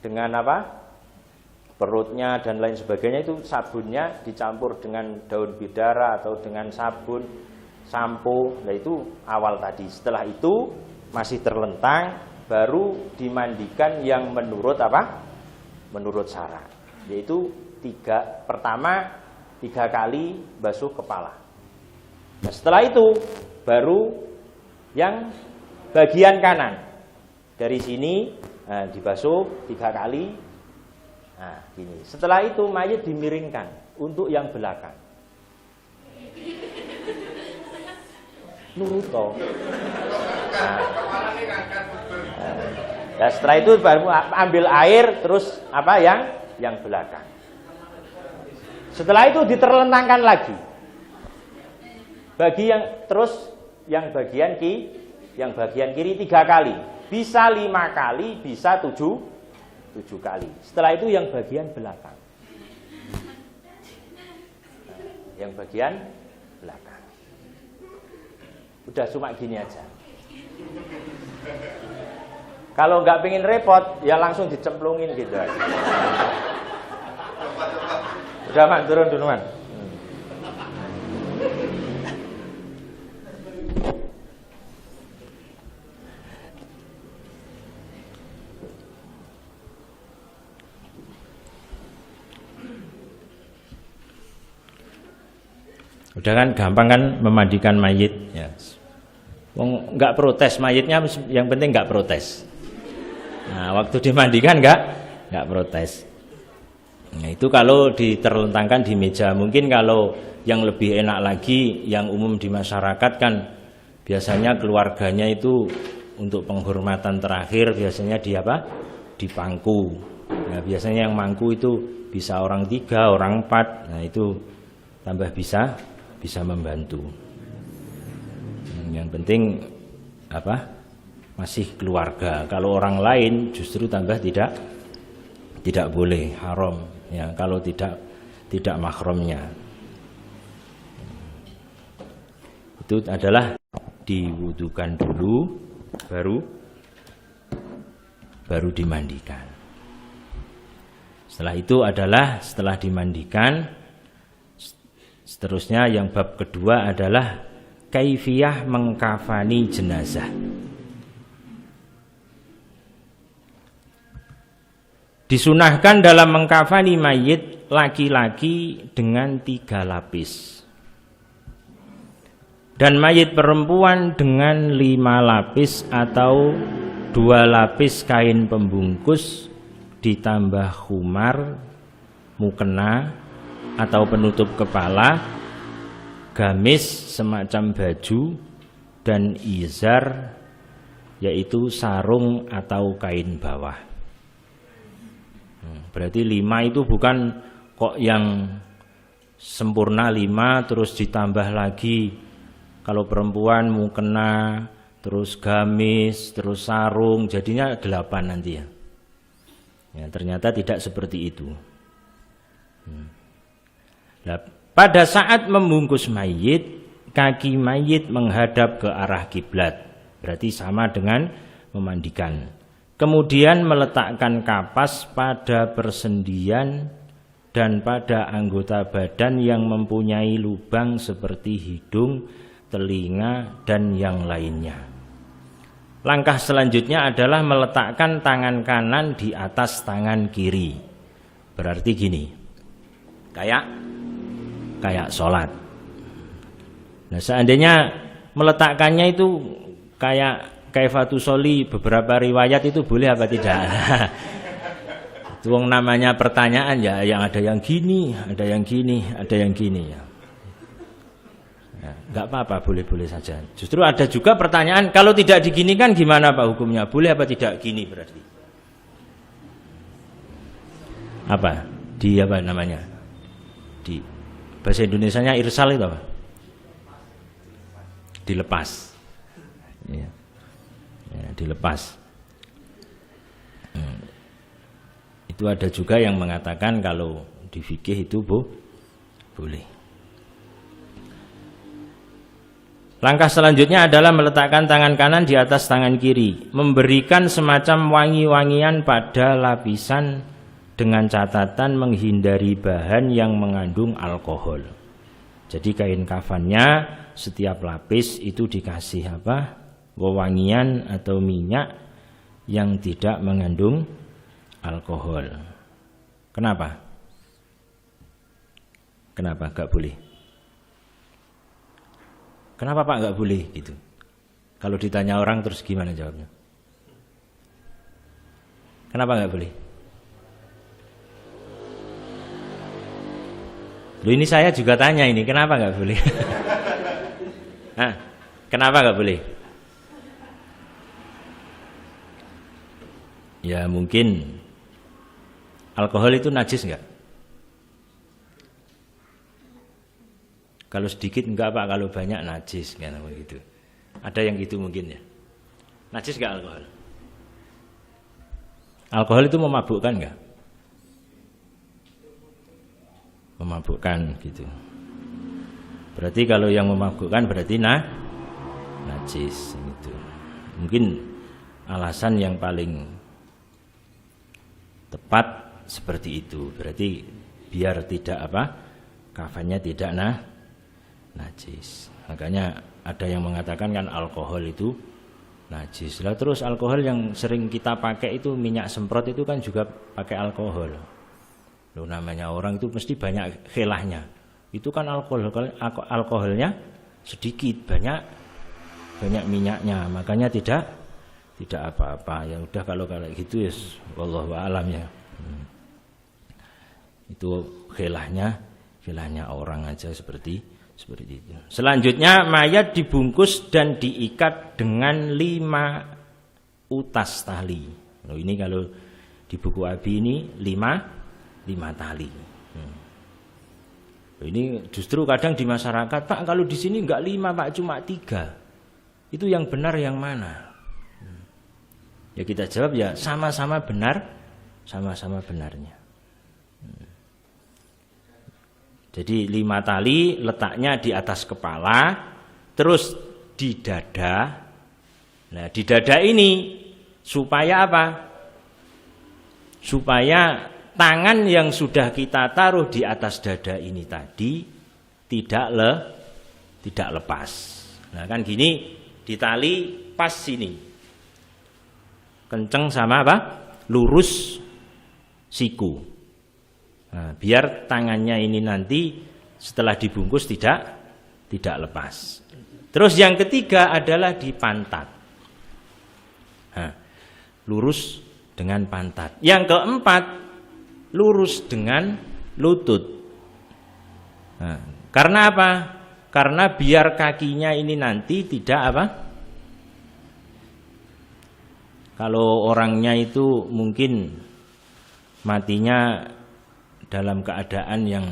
dengan apa? Perutnya dan lain sebagainya itu sabunnya dicampur dengan daun bidara atau dengan sabun, sampo. Nah, itu awal tadi. Setelah itu masih terlentang baru dimandikan yang menurut apa? Menurut syarat. Yaitu pertama 3 kali basuh kepala. Nah, setelah itu baru yang bagian kanan. Dari sini dibasuh 3 kali. Nah, gini. Setelah itu mayit dimiringkan untuk yang belakang. Nuruto. Nah, setelah itu baru ambil air terus apa yang belakang. Setelah itu diterlentangkan lagi. Bagi yang bagian kiri 3 kali. Bisa 5 kali, bisa 7 kali. Setelah itu yang bagian belakang. Yang bagian belakang. Udah cuma gini aja. Kalau nggak pengen repot, ya langsung dicemplungin gitu aja. Udah Man, turun dulu Man. Udah kan gampang kan memandikan mayit ya. Nggak protes mayitnya, yang penting nggak protes. Nah, waktu dimandikan nggak protes. Nah, itu kalau diterlentangkan di meja. Mungkin kalau yang lebih enak lagi, yang umum di masyarakat kan biasanya keluarganya itu untuk penghormatan terakhir biasanya di pangku. Nah, biasanya yang mangku itu bisa orang 3, orang 4. Nah, itu tambah bisa membantu. Yang penting apa? Masih keluarga. Kalau orang lain justru tambah tidak boleh, haram ya kalau tidak mahramnya. Itu adalah diwudukan dulu baru dimandikan. Setelah itu adalah setelah dimandikan, seterusnya yang bab kedua adalah kaifiyah mengkafani jenazah. Disunahkan dalam mengkafani mayit laki-laki dengan 3 lapis dan mayit perempuan dengan 5 lapis atau 2 lapis kain pembungkus ditambah khumar, mukena atau penutup kepala, gamis semacam baju, dan izar yaitu sarung atau kain bawah. Berarti 5 itu bukan kok yang sempurna 5 terus ditambah lagi. Kalau perempuan mukena, terus gamis, terus sarung, jadinya 8 nanti ya. Ya, ternyata tidak seperti itu. Nah, pada saat membungkus mayit, kaki mayit menghadap ke arah kiblat. Berarti sama dengan memandikan. Kemudian meletakkan kapas pada persendian dan pada anggota badan yang mempunyai lubang seperti hidung, telinga, dan yang lainnya. Langkah selanjutnya adalah meletakkan tangan kanan di atas tangan kiri. Berarti gini, kayak sholat. Nah, seandainya meletakkannya itu kayak kaifatu soli, beberapa riwayat itu boleh apa tidak? Itu namanya pertanyaan ya, yang ada yang gini, ada yang gini, ada yang gini ya. Enggak apa-apa, boleh-boleh saja. Justru ada juga pertanyaan, kalau tidak diginikan gimana Pak hukumnya? Boleh apa tidak gini berarti? Apa? Di apa namanya? Di bahasa Indonesianya irsal itu apa? Dilepas. Ya, dilepas. Itu ada juga yang mengatakan kalau di fikih itu boleh. Langkah selanjutnya adalah meletakkan tangan kanan di atas tangan kiri, memberikan semacam wangi-wangian pada lapisan dengan catatan menghindari bahan yang mengandung alkohol. Jadi kain kafannya setiap lapis itu dikasih apa? Wewangian atau minyak yang tidak mengandung alkohol. Kenapa? Kenapa enggak boleh? Kenapa Pak nggak boleh gitu? Kalau ditanya orang terus gimana jawabnya? Kenapa nggak boleh? Loh, ini saya juga tanya ini, kenapa nggak boleh? Hah? Kenapa nggak boleh? Ya mungkin alkohol itu najis nggak? Kalau sedikit enggak Pak, kalau banyak najis kan begitu. Ada yang gitu mungkin ya. Najis enggak alkohol? Alkohol itu memabukkan enggak? Memabukkan gitu. Berarti kalau yang memabukkan berarti najis gitu. Mungkin alasan yang paling tepat seperti itu. Berarti biar tidak apa? Kafannya tidak najis. Makanya ada yang mengatakan kan alkohol itu najis. Lah terus alkohol yang sering kita pakai itu minyak semprot itu kan juga pakai alkohol. Loh, namanya orang itu mesti banyak khilahnya. Itu kan alkoholnya sedikit, banyak minyaknya. Makanya tidak apa-apa. Ya udah kalau gitu ya wallahu a'lam ya. Itu khilahnya orang aja seperti itu. Selanjutnya mayat dibungkus dan diikat dengan 5 utas tali. Loh, ini kalau di buku Abi ini 5 tali. Ini justru kadang di masyarakat, Pak kalau di sini enggak 5 Pak, cuma 3. Itu yang benar yang mana? Ya kita jawab ya sama-sama benar, sama-sama benarnya. Jadi 5 tali letaknya di atas kepala, terus di dada. Nah di dada ini supaya apa? Supaya tangan yang sudah kita taruh di atas dada ini tadi tidak lepas. Nah kan gini, ditali pas sini, kenceng sama apa? Lurus siku. Nah, biar tangannya ini nanti setelah dibungkus tidak lepas. Terus yang ketiga adalah di pantat. Nah, lurus dengan pantat. Yang keempat lurus dengan lutut. Nah, karena apa? Karena biar kakinya ini nanti tidak apa? Kalau orangnya itu mungkin matinya dalam keadaan yang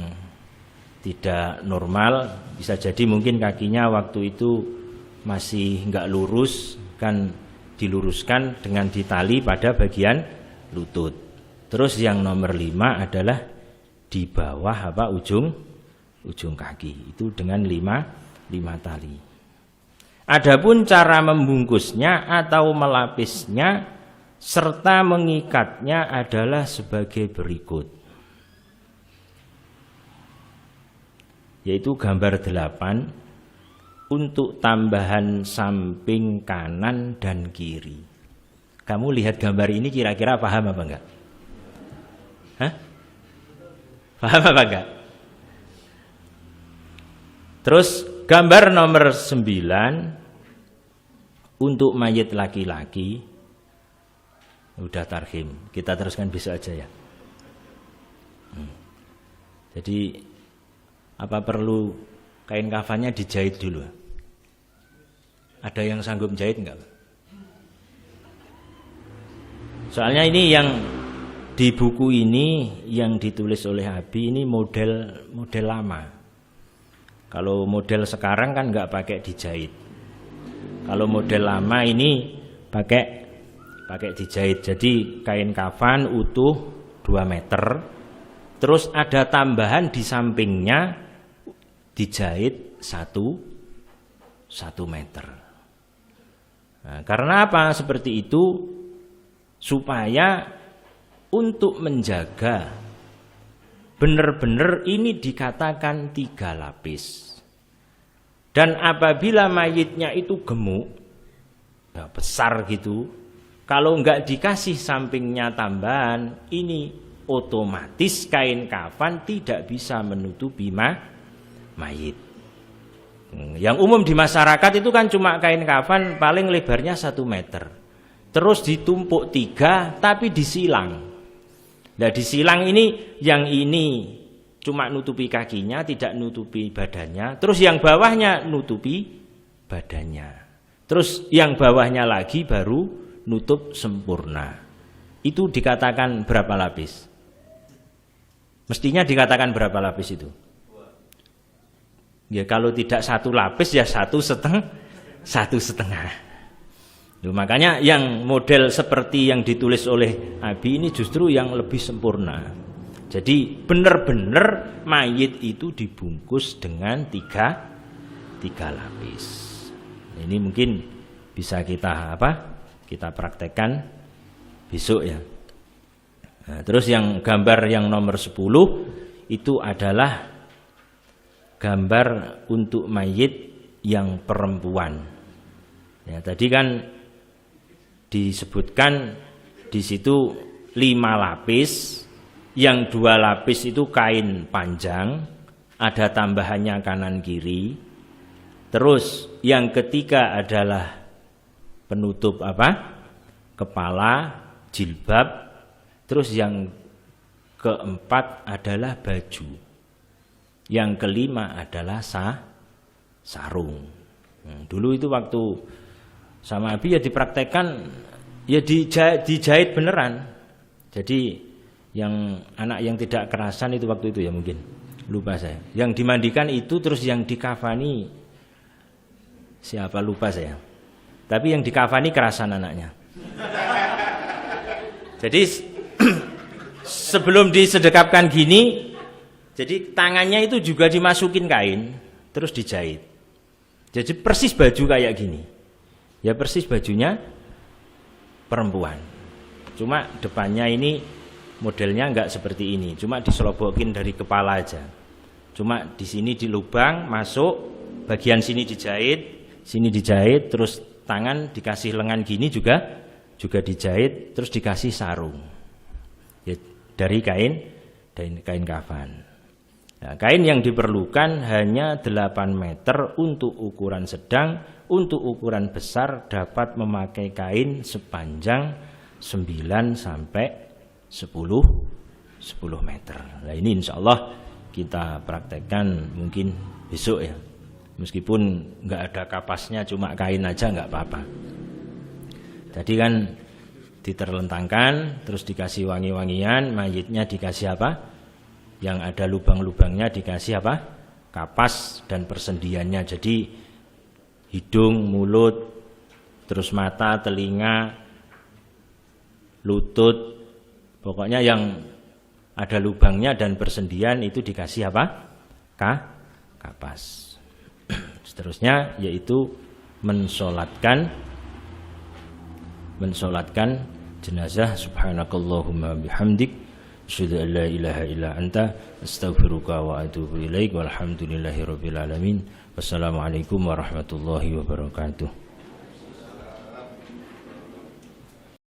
tidak normal, bisa jadi mungkin kakinya waktu itu masih enggak lurus, kan diluruskan dengan ditali pada bagian lutut. Terus yang nomor 5 adalah di bawah apa? Ujung kaki itu dengan 5 tali. Adapun cara membungkusnya atau melapisnya serta mengikatnya adalah sebagai berikut. Yaitu gambar 8 untuk tambahan samping kanan dan kiri. Kamu lihat gambar ini kira-kira paham apa enggak? Hah? Paham apa enggak? Terus gambar nomor 9 untuk mayit laki-laki. Udah tarhim, kita teruskan besok aja ya. Jadi apa perlu kain kafannya dijahit dulu? Ada yang sanggup jahit enggak? Soalnya ini yang di buku ini yang ditulis oleh Abi ini model lama. Kalau model sekarang kan enggak pakai dijahit. Kalau model lama ini pakai dijahit. Jadi kain kafan utuh 2 meter. Terus ada tambahan di sampingnya dijahit 1 meter. Nah, karena apa seperti itu? Supaya untuk menjaga benar-benar ini dikatakan 3 lapis. Dan apabila mayitnya itu gemuk, ya besar gitu, kalau enggak dikasih sampingnya tambahan, ini otomatis kain kafan tidak bisa menutupi mayit. Yang umum di masyarakat itu kan cuma kain kafan paling lebarnya 1 meter. Terus ditumpuk 3 tapi disilang. Nah disilang ini yang ini cuma nutupi kakinya, tidak nutupi badannya. Terus yang bawahnya nutupi badannya. Terus yang bawahnya lagi baru nutup sempurna. Itu dikatakan berapa lapis? Mestinya dikatakan berapa lapis itu? Ya kalau tidak 1 lapis ya 1,5. Loh, makanya yang model seperti yang ditulis oleh Abi ini justru yang lebih sempurna. Jadi benar-benar mayit itu dibungkus dengan 3 lapis. Ini mungkin bisa kita praktekkan besok ya. Nah, terus yang gambar yang nomor 10 itu adalah gambar untuk mayit yang perempuan. Ya, tadi kan disebutkan di situ 5 lapis, yang 2 lapis itu kain panjang, ada tambahannya kanan kiri. Terus yang ketiga adalah penutup kepala, jilbab. Terus yang keempat adalah baju. Yang kelima adalah sarung. Dulu itu waktu sama Abi ya dipraktekkan, ya dijahit beneran. Jadi yang anak yang tidak kerasan itu waktu itu ya mungkin lupa saya. Yang dimandikan itu, terus yang dikafani siapa lupa saya. Tapi yang dikafani kerasan anaknya. Jadi sebelum disedekapkan gini, jadi tangannya itu juga dimasukin kain, terus dijahit. Jadi persis baju kayak gini. Ya persis bajunya perempuan. Cuma depannya ini modelnya enggak seperti ini. Cuma diselobokin dari kepala aja. Cuma di sini di lubang masuk, bagian sini dijahit, terus tangan dikasih lengan gini juga dijahit, terus dikasih sarung. Ya, dari kain kafan. Nah, kain yang diperlukan hanya 8 meter untuk ukuran sedang, untuk ukuran besar dapat memakai kain sepanjang 9 sampai 10 meter. Nah ini insya Allah kita praktekkan mungkin besok ya. Meskipun nggak ada kapasnya, cuma kain aja nggak apa-apa. Tadi kan diterlentangkan, terus dikasih wangi-wangian, mayitnya dikasih apa? Yang ada lubang-lubangnya dikasih apa? Kapas dan persendiannya. Jadi hidung, mulut, terus mata, telinga, lutut, pokoknya yang ada lubangnya dan persendian itu dikasih apa? Kapas. Seterusnya yaitu mensolatkan jenazah. Subhanakallahumma bihamdik, Asyhadu an la ilaha illa anta astaghfiruka wa atubu ilaik. Walhamdulillahirabbil alamin. Wassalamualaikum warahmatullahi wabarakatuh.